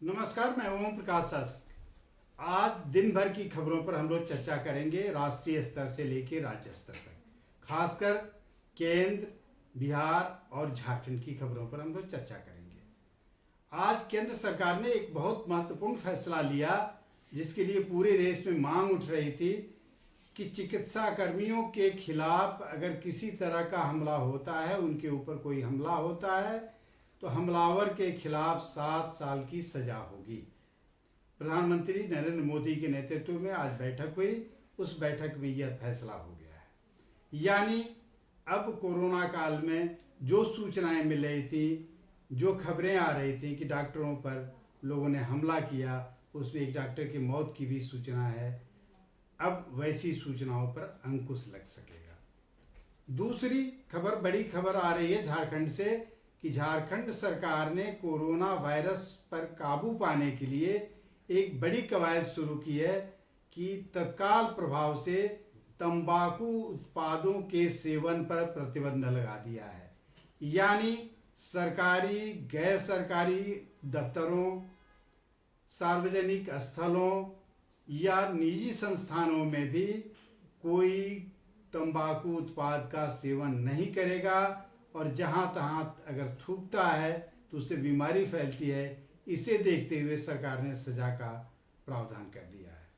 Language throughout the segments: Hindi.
नमस्कार, मैं ओम प्रकाश सर। आज दिन भर की खबरों पर हम लोग चर्चा करेंगे, राष्ट्रीय स्तर से लेकर राज्य स्तर तक। खासकर केंद्र, बिहार और झारखंड की खबरों पर हम लोग चर्चा करेंगे। आज केंद्र सरकार ने एक बहुत महत्वपूर्ण फैसला लिया, जिसके लिए पूरे देश में मांग उठ रही थी कि चिकित्सा कर्मियों के खिलाफ अगर किसी तरह का हमला होता है, उनके ऊपर कोई हमला होता है, तो हमलावर के खिलाफ 7 साल की सजा होगी। प्रधानमंत्री नरेंद्र मोदी के नेतृत्व में आज बैठक हुई। उस बैठक में यह फैसला हो गया है। यानी अब कोरोना काल में जो सूचनाएं मिल रही थी, जो खबरें आ रही थी कि डॉक्टरों पर लोगों ने हमला किया, उसमें एक डॉक्टर की मौत की भी सूचना है, अब वैसी सूचनाओं पर अंकुश लग सकेगा। दूसरी खबर, बड़ी खबर आ रही है झारखंड से कि झारखंड सरकार ने कोरोना वायरस पर काबू पाने के लिए एक बड़ी कवायद शुरू की है कि तत्काल प्रभाव से तंबाकू उत्पादों के सेवन पर प्रतिबंध लगा दिया है। यानी सरकारी, गैर सरकारी दफ्तरों, सार्वजनिक स्थलों या निजी संस्थानों में भी कोई तंबाकू उत्पाद का सेवन नहीं करेगा, और जहां तहां अगर थूकता है तो उससे बीमारी फैलती है। इसे देखते हुए सरकार ने सजा का प्रावधान कर दिया है।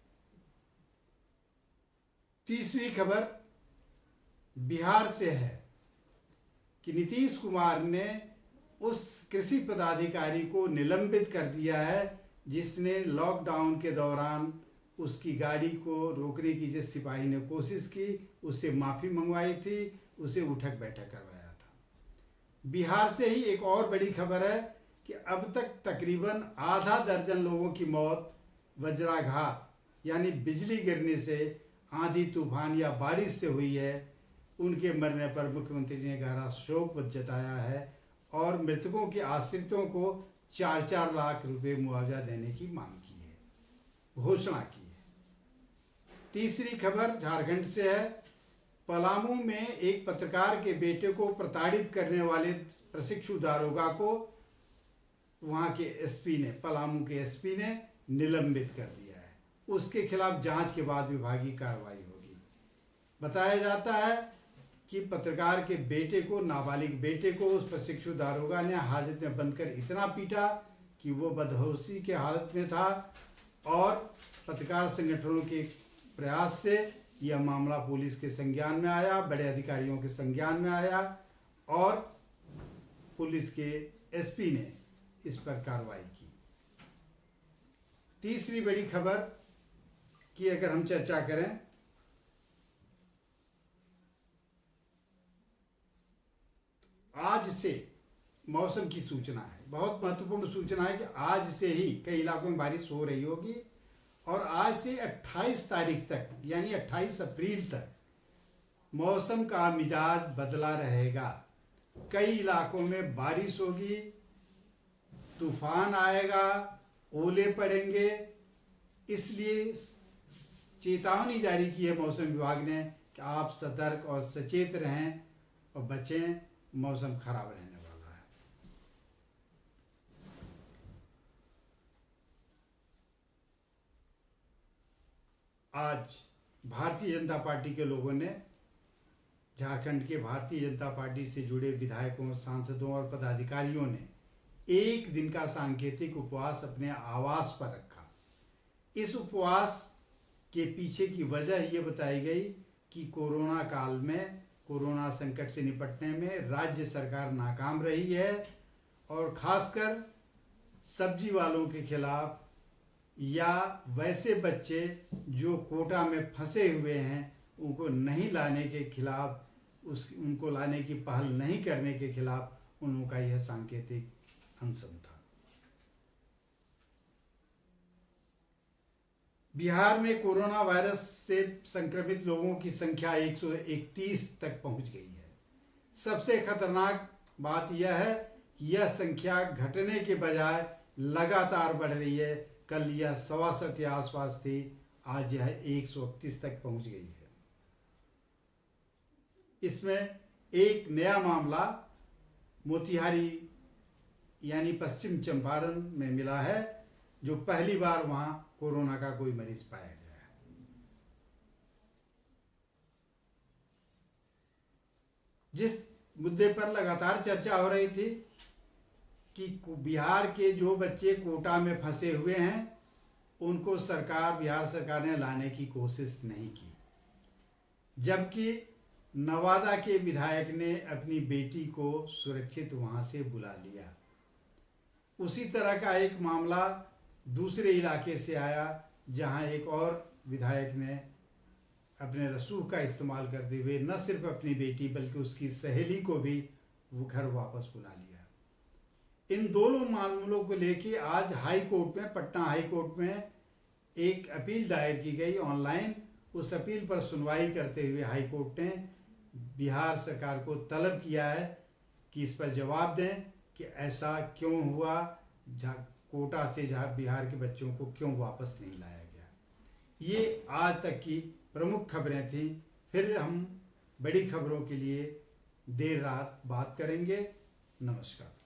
तीसरी खबर बिहार से है कि नीतीश कुमार ने उस कृषि पदाधिकारी को निलंबित कर दिया है जिसने लॉकडाउन के दौरान उसकी गाड़ी को रोकने की जिस सिपाही ने कोशिश की, उससे माफ़ी मंगवाई थी, उसे उठक बैठक करवाया था। बिहार से ही एक और बड़ी खबर है कि अब तक तकरीबन आधा दर्जन लोगों की मौत वज्राघात यानी बिजली गिरने से, आंधी तूफान या बारिश से हुई है। उनके मरने पर मुख्यमंत्री ने गहरा शोक जताया है और मृतकों के आश्रितों को 4-4 लाख रुपए मुआवजा देने की मांग की है, घोषणा की है। तीसरी खबर झारखंड से है। पलामू में एक पत्रकार के बेटे को प्रताड़ित करने वाले प्रशिक्षु दारोगा को वहां के एसपी ने, पलामू के एसपी ने निलंबित कर दिया है। उसके खिलाफ जांच के बाद विभागीय कार्रवाई होगी। बताया जाता है कि पत्रकार के बेटे को, नाबालिग बेटे को, उस प्रशिक्षु दारोगा ने हाजत में बंद कर इतना पीटा कि वो बदहोशी के हालत में था, और पत्रकार संगठनों के प्रयास से यह मामला पुलिस के संज्ञान में आया, बड़े अधिकारियों के संज्ञान में आया, और पुलिस के एसपी ने इस पर कार्रवाई की। तीसरी बड़ी खबर की अगर हम चर्चा करें, आज से मौसम की सूचना है, बहुत महत्वपूर्ण सूचना है कि आज से ही कई इलाकों में बारिश हो रही होगी, और आज से 28 तारीख तक यानी 28 अप्रैल तक मौसम का मिजाज बदला रहेगा। कई इलाकों में बारिश होगी, तूफान आएगा, ओले पड़ेंगे। इसलिए चेतावनी जारी की है मौसम विभाग ने कि आप सतर्क और सचेत रहें और बचें, मौसम खराब रहने वाला है। आज भारतीय जनता पार्टी के लोगों ने, झारखंड के भारतीय जनता पार्टी से जुड़े विधायकों, सांसदों और पदाधिकारियों ने एक दिन का सांकेतिक उपवास अपने आवास पर रखा। इस उपवास के पीछे की वजह यह बताई गई कि कोरोना काल में, कोरोना संकट से निपटने में राज्य सरकार नाकाम रही है, और खासकर सब्जी वालों के खिलाफ या वैसे बच्चे जो कोटा में फंसे हुए हैं उनको नहीं लाने के खिलाफ, उनको लाने की पहल नहीं करने के खिलाफ उनका यह सांकेतिक अनशन था। बिहार में कोरोना वायरस से संक्रमित लोगों की संख्या 131 तक पहुंच गई है। सबसे खतरनाक बात यह है कि यह संख्या घटने के बजाय लगातार बढ़ रही है। कल यह 125 के आसपास थी, आज यह 131 तक पहुंच गई है। इसमें एक नया मामला मोतिहारी यानी पश्चिम चंपारण में मिला है, जो पहली बार वहाँ कोरोना का कोई मरीज पाया गया है। जिस मुद्दे पर लगातार चर्चा हो रही थी कि बिहार के जो बच्चे कोटा में फंसे हुए हैं उनको बिहार सरकार ने लाने की कोशिश नहीं की, जबकि नवादा के विधायक ने अपनी बेटी को सुरक्षित वहां से बुला लिया। उसी तरह का एक मामला दूसरे इलाके से आया, जहां एक और विधायक ने अपने रसूख का इस्तेमाल करते हुए न सिर्फ अपनी बेटी बल्कि उसकी सहेली को भी वो घर वापस बुला लिया। इन दोनों मामलों को लेके आज हाई कोर्ट में, पटना हाई कोर्ट में एक अपील दायर की गई ऑनलाइन। उस अपील पर सुनवाई करते हुए हाई कोर्ट ने बिहार सरकार को तलब किया है कि इस पर जवाब दें कि ऐसा क्यों हुआ, कोटा से जहाँ बिहार के बच्चों को क्यों वापस नहीं लाया गया। ये आज तक की प्रमुख खबरें थी। फिर हम बड़ी खबरों के लिए देर रात बात करेंगे। नमस्कार।